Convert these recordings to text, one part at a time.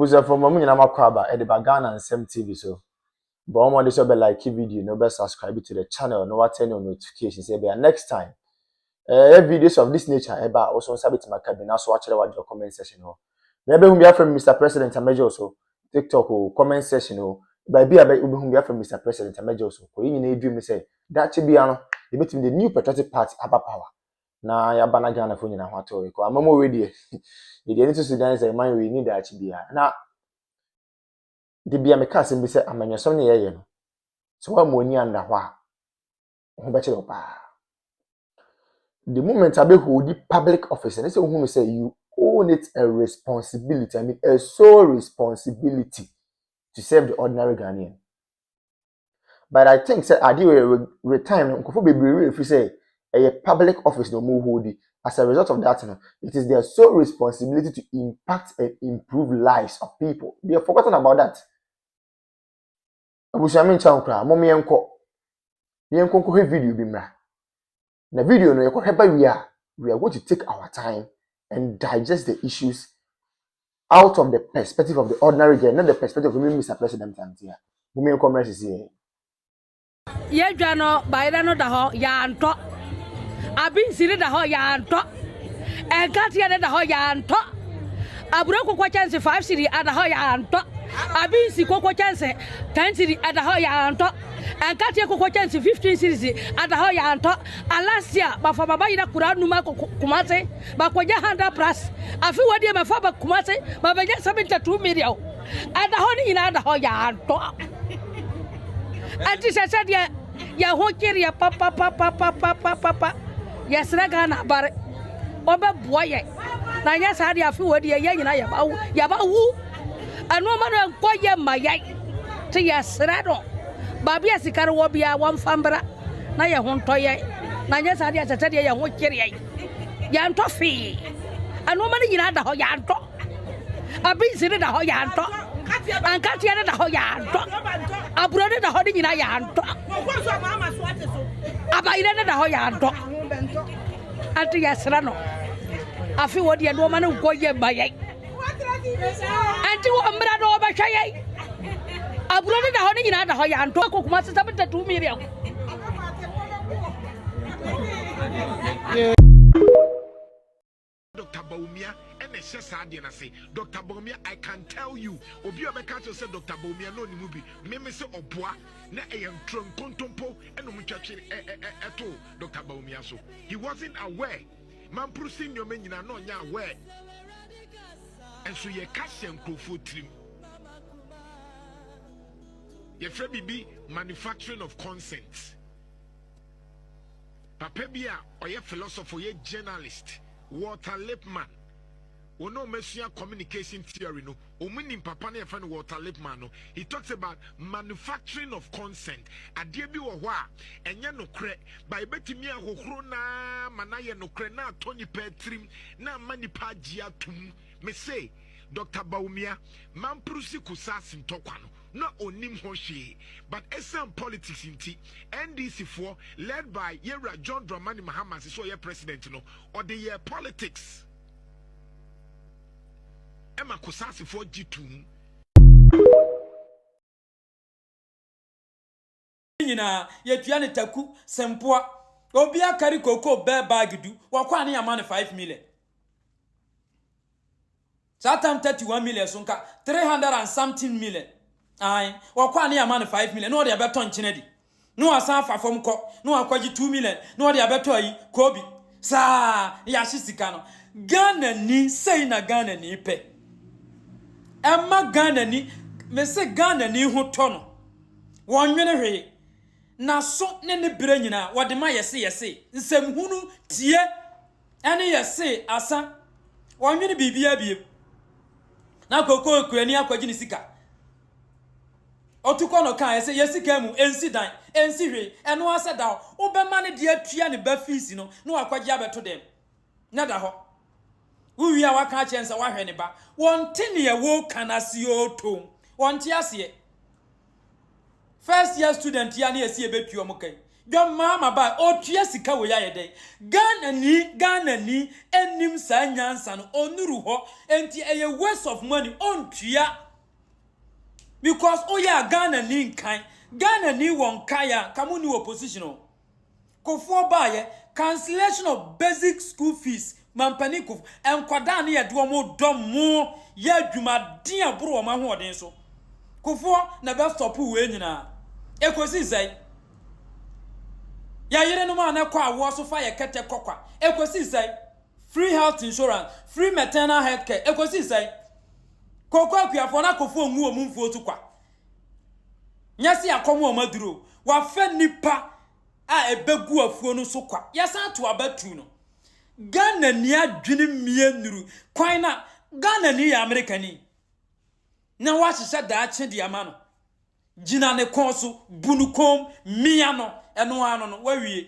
abusa from mamu nyina makwaba e de bagana and SUff3ring TV so but omo dey so be like video no be subscribe to the channel no what turn on notifications say be next time videos of this nature eba also sabit makabina so watch your comment section ho maybe whom be from Mr. President Amajo so TikTok or comment section ho by be whom be from Mr. President Amajo so ko yin na edwum say that chi bia no e betim the new patriotic party aba power na ya bana Ghana fo nyina ho ato ko amamo we dey e dey into Sudan say man we need that chi bia na de bia me ka sem bi say amanyasom ne yeye no so wa mo ni anda ho a ho be chiro pa the moment I be hold the public office and say who say you own it a responsibility. I mean a sole responsibility to serve the ordinary Ghanaian. But I think say I do retirement nkofo bebree if you say a public office no more hold it. As a result of that, it is their sole responsibility to impact and improve lives of people. They have forgotten about that. Abushami chankra, momi enko. Yenko ko video bi mra. Na video no we are going to take our time and digest the issues out of the perspective of the ordinary girl, not the perspective of Mr. President here. Women commerce is here. Ye jano baida no daho yanto. Abin siri daho yanto. Enkatia daho yanto. Aburo ko chance 5 cedi adaho yanto. Abin si ko chance 10 cedi adaho yanto. And cat your chance 15 cities at the high anto. Alasia, but for Baba in a Kuranuma Kumase, but when you hand up press, I feel what you have for Kumase, but I just submit 2 million. And the honey in the high anto. And this I said, ya hokiria papa. Yes, Ragana, but Oba boy. Now, yes, I have few idea, Yabawu. And no matter what you my yay. To yes, Rado. Babi asikaro wobia wan fambra na ye hontoye na nya sade atete ye ho kire ya nto fi anu ma ni nyina da ho ya nto abi sire da ho ya nto ankati ya da ho ya nto aburo de da ho ni nyina ya nto aba ire da ho ya nto ati ya sra no afi wodi anu ma ni go ye baye anti wo mbra do ba hwaye Abroad the honey in other high and talk of Master 2 million. Dr. Baumia, and a Sasadi, and I say, Dr. Baumia, I can tell you, Obia Bekato said Dr. Baumia, no movie, Memes or Bois, na a young trunk contompo, and Muchachi at all, Dr. Baumia. So he wasn't aware. Man, Prusin, your men are not aware. And so your cash and crowfoot trim. Your friend be manufacturing of consent. Papa Bia or your philosopher, your journalist, Walter Lippmann. We know Messiah communication theory. No, Omini Papa ne friend Walter Lippmann. No, he talks about manufacturing of consent. A dear be wa and ya no cre by betimia hokrona manaya no cre na Tony Petrim na mani pajia tum me say Dr. Baumia man prusi kusasin tokwano. Not onim hoshi, but SM politics in T NDC 4 led by Yera John Dramani Mahama so your president no or the year politics. Emma Kosasi 4 G2 Nina yetuane taku sempoa obia kari koko bear bag du wakwa ne amane 5 million. Satam 31 million sunka 300 and something million. Aye, wakwa ne amane 5 million. No de abeto nchenedi. No asan fa fom ko. No akwaji 2 million. No de abeto ayi kobi. Sa ya shisika no. Ghana ni sei na Ghana ni pe. Emma Ghana ni me se Ghana ni ho to no. Wonwene hwe. Na so ne ne bere nyina wode ma yese nsem hunu tie ene yese asa wonwene bibia biem. Na koko ekurani akwaji ni sika. Otuko no kan yese yesika mu ensi dan ensi hwe eno ase da obema ne de atua ne ba fees no na wakwaji abeto dem na da ho uwi a waka chense wa hwe ne ba wonte ne ye wo kanase otom wonte ase first year student ya na esi ebetuo mo kan Dwa mama ba otua sika wo ya yede Ghana ni enim sa nyansa no onuru ho enti eye waste of money ontua because oya Ghana ni nkan Ghana ni won kaya kamu ni opposition o kofo ba ye cancellation of basic school fees mampani kof enkwada na ye de omo dom ye adwuma din aburo ma ho odin so kofo na be stop we nyina ekosi sai ya yere no ma na kwa wo so fa ye kete kokwa ekosi sai free health insurance free maternal health care ekosi sai kokwa akuafo na kofo nwu omumfuo tukwa nyasi akomo omaduro wa fe nipa a ebegu afuo no so kwa yasa to abatu no Ghana ni adwene mienuru kwan na Ghana ni ya Amerikani na wa hihye da che de ama no gina ne konso bunukom mia no eno ano no wawie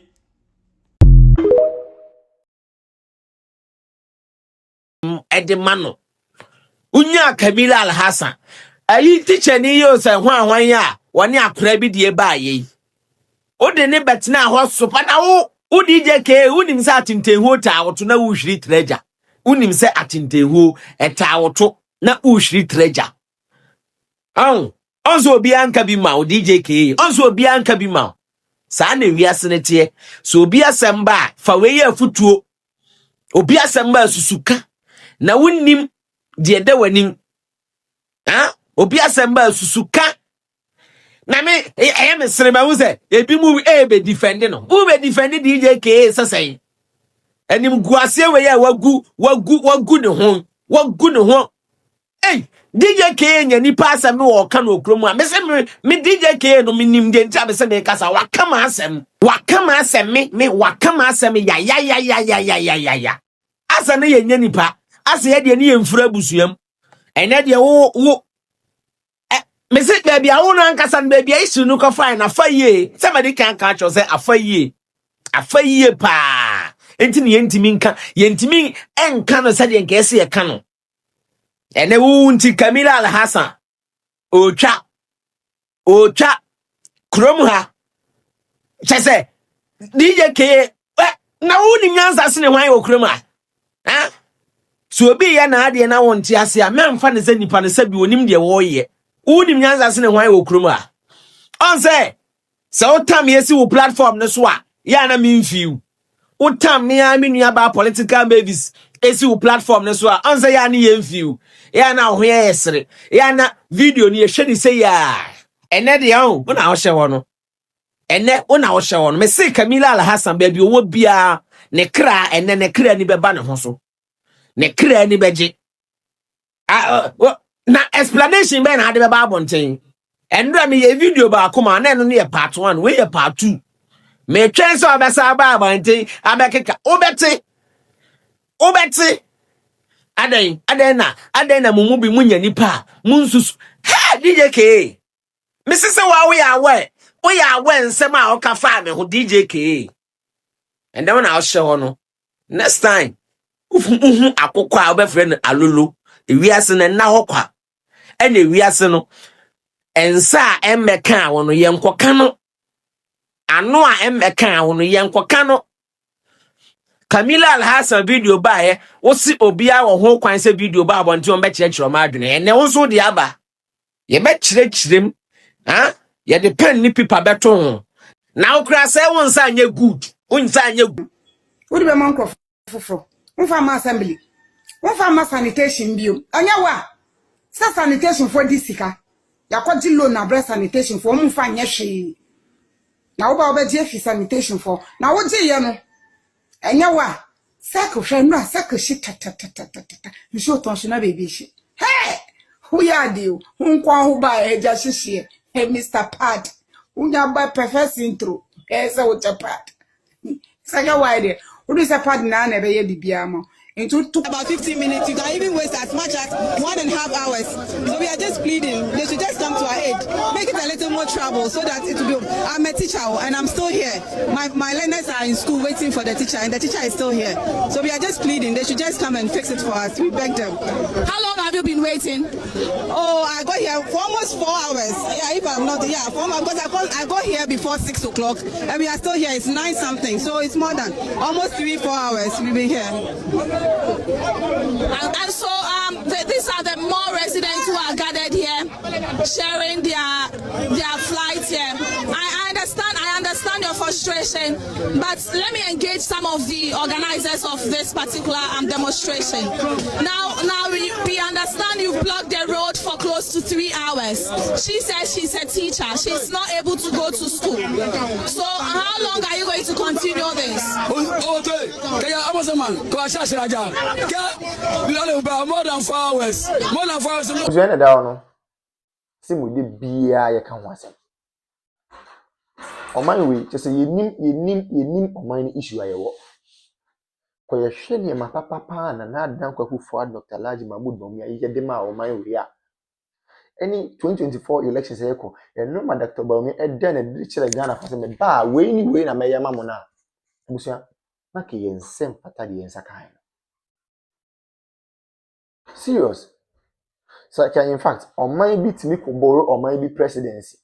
edemano unya Kamila Al-Hassan ayi teacher ni yo se hwan ya woni akora bi de ba yi o de ne betina ho sopa na wo DJK unim se atintenhu ta woto na uhwiri treasure unim se atintenhu eta woto na uhwiri treasure onzo obi anka bi ma o DJK onzo obi anka bi ma sa na wiase ne tie so obi asamba fa we afutuo obi asamba susuka na wonnim de da wanim obi asamba susuka na me me srema wo se ebi mu be defend no wo be defend DJK sasai enim guase we ya wagu ne ho DJK nya nipa asem no wo ka no okromu a me se me DJK no minim de ntia me se me kasa wakama asem me wakama asem ya asa ne ye nya nipa asa ye de ne ye mfura busuam ene de wo me se baby awu no ankasa no baby isu no ko fine na faye somebody can catch us say afaye pa enti ne yentimi enka no sade enka ese ye ka no ene wu nti Kamila Al-Hassan ocha krom ha chese DJK na wu ni nyansa se ne hwan wo krom ha so obi ya na ade na wonti ase a memfa ne se nipa ne sabi onim de wo ye unim nyanza se ne hwan wo krom a on say so tam yesi wo platform ne so a ya na memfiu utam me a me nua ba political babies esi wo platform ne so a on say ya na yemfiu ya na ho yesere ya na video ni ehwe ni say ya ene de ho na wo hye wo no ene wo na wo hye wo no me say Kamila Al-Hassan ba bi owo bia ne kra ene ne kra ni beba ne ho so ne kra ni beje na explanation be na de be abonten endra me ye video ba akoma na no ne part 1 we ye part 2 me twen so obesa ba abonten abekeka obeti aden na mumu bi munya nipa munsusu ha DJK misise wa we awe nsem a o ka fa me ho DJK and then na o hye ho no next time ufu akokwa a obefre no alolo ewiase na ho kwa ene wiase no ensa emmeka wono yenkoka no ano a emmeka wono yenkoka no Kamila Al-Hassan video ba wo si obia wo ho kwan se video ba abonti on be kirechiro ma adwene ene wo so de aba ye be kirechirem ye de pen ni paper beto ho na wo kra se won sa anya good unsa anya good wo de be man ko foforo won ma assembly won ma sanitation bio anya wa sa sanitation for disika yakwaji loan na breast sanitation for won fa nya hwe na wo ba obeje fi sanitation for na wo je ye no anya wa sako hwe no sako shi ta nso tonshina baby shi hey who ya dio nkwa ho ba eja hihie hey Mr. Pad unya ba perfect intro say what a pad sanya wide wo do say pad na be ye bibia mo It took about 15 minutes. You can even waste as much as 1.5 hours. So we are just pleading. They should just come to our aid. Make it a little more trouble so that it will be. I'm a teacher and I'm still here. My learners are in school waiting for the teacher, and the teacher is still here. So we are just pleading. They should just come and fix it for us. We beg them. How long have you been waiting? Oh, I got here for almost 4 hours. Yeah, if I'm not, yeah, 4 hours. Because I got here before 6 o'clock, and we are still here. It's 9 something. So it's more than almost 3-4 hours we've been here. And so these are the more residents who are gathered here, sharing their flight here. I understand your frustration, but let me engage some of the organizers of this particular demonstration. Now we understand you've blocked the road for close to 3 hours. She says she's a teacher. She's not able to go to school. So how long are you going to continue this? Amasaman, more than 4 hours. More than 4 hours. Join down. See, we did be a can once. On my way, just say you name on my issue. I walk. For your shady, my papa, and not down who for Dr. Large Mahmoud Bomia, you get them out on my way. Any 2024 elections echo, and no man Dr. Bomia, and then a digital Ghana for some bar, way, a mayor mamona. Monsieur, Maki and Sem Patadi and Sakai. Serious. So in fact, on my bit me could borrow or my be presidency.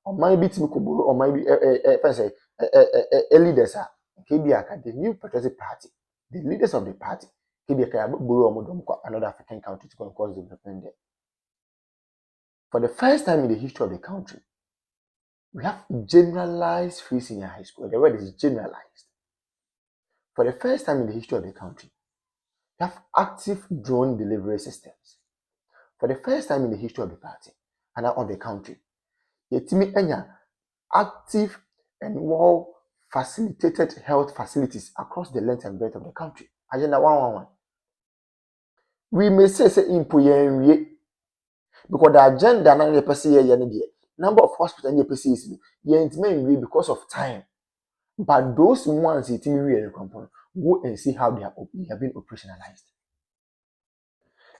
On my bit me could borrow or my be a leaders are KBA, the new patriotic party, the leaders of the party, KBA borrow another African country to cause development there. For the first time in the history of the country, we have generalized free senior high school. The word is generalized. For the first time in the history of the country, we have active drone delivery systems. For the first time in the history of the party and of the country, Yetimi Enya active and well facilitated health facilities across the length and breadth of the country. Agenda 111. We may say impuye because the agenda na the person here number of hospitals and the is intimate because of time. But those ones yetimi go and see how they have been operationalized.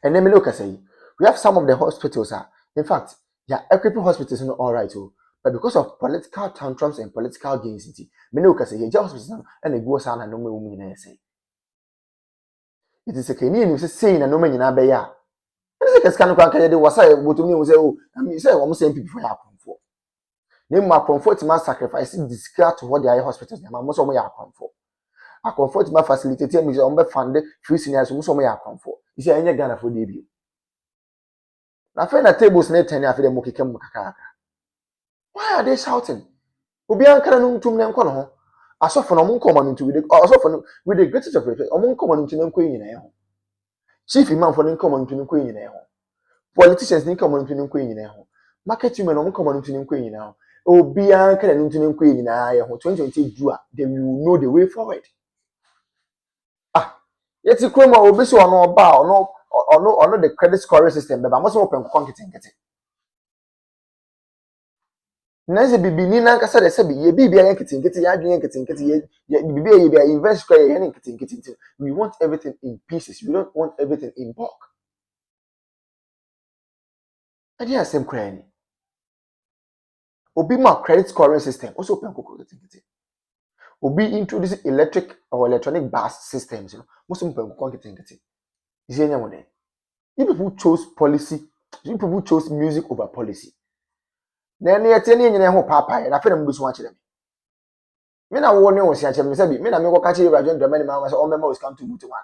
And then me look say we have some of the hospitals in fact, yeah, equipping hospitals are not all right, but because of political tantrums and political gains, me look say yeah, hospitals and they go sana no me say. It is a Kenyan who say na no me nyina be ya. It is a scan kan kan dey wasa botumi say oh, I mean say we say NPP for ya comfort. Name ma comfort ma sacrifice discard to what they are hospitals na mo so mo ya comfort. A comfort ma facilitate me say on be fund free seniors mo so mo ya comfort. You say anya Ghana for dey. Na fe na tables na 10 afi dem mokekam kakaka. Why are they shouting? Obi ankara no ntum ne nko no ho. Asofo no mo nko ma no ntu asofo no with the greatest of respect, omo nko ma no ntu ne nko nyina ho. Chief imam for nko ma no ntu ne nko nyina ho. Politicians nko ma no ntu ne nko nyina ho. Market women omo nko ma no ntu ne nko nyina ho. Obi ankara no ntu ne nko nyina ye ho. 2020 dua, they will know the way forward. Yeti kroma obi so ono ba ono the credit scoring system be ba mo so open konketenkete. Nanze bibini na nkasa de se bi ye bibia yanketenkete ya adwen yanketenkete ye bibia ye bia invest square ye yanketenkete. We want everything in pieces. We don't want everything in bulk. Adi asem kra ni. Obi ma credit scoring system also open konketenkete. Obi introduce electric or electronic bus systems, most of them konketenkete. Is any one there? You people chose policy, you people chose music over policy. Then you tell me ho papa, and I feel them go watch them. Me na wo ne wo sia chem say bi, me na me go catch you radio ndama ni ma say all members come to do one.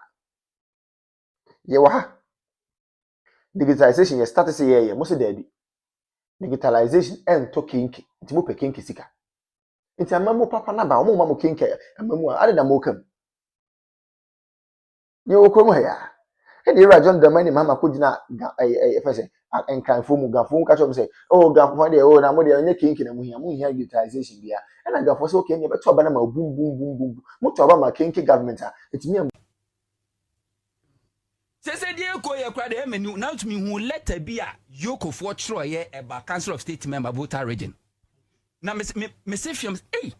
Ye wa ha. Digitalization ye start say ye mo say there bi. Digitalization and to kinki, nti mo pe kinki sika. Nti amamu papa na ba, omo ma mo kinki, amamu a ade na mo kam. Ye wo krom ha ya. And the Rajon the money Mama could not and can form Gafun catch up say, oh, Gafun, oh, now what they are making and we have utilization here. And I got for so can you but to Banama boom, boom, boom, boom, much about my kinky government. It's me. Say dear Koya cried him and now to me who let be a yoke of what Troy about Council of State member voter region. Now Miss Fiums, hey.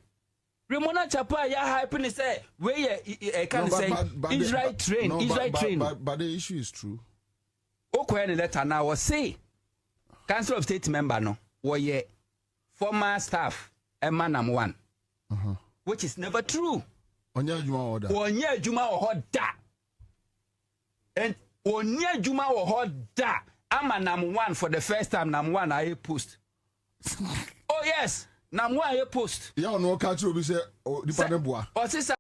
Remona Chapa ya hype say where can say Israel train, Israel train. But the issue is true. Okay, the letter now was say Council of State member no, were former staff Emanam 1, which is never true. Onya Juma order. Onya Juma or da. And Onya Juma or da. Amanam 1 for the first time. Nam 1 I post. Oh yes, Nam 1 I post. Yeah, no catch you. We say, oh, the panel boy. Or sister.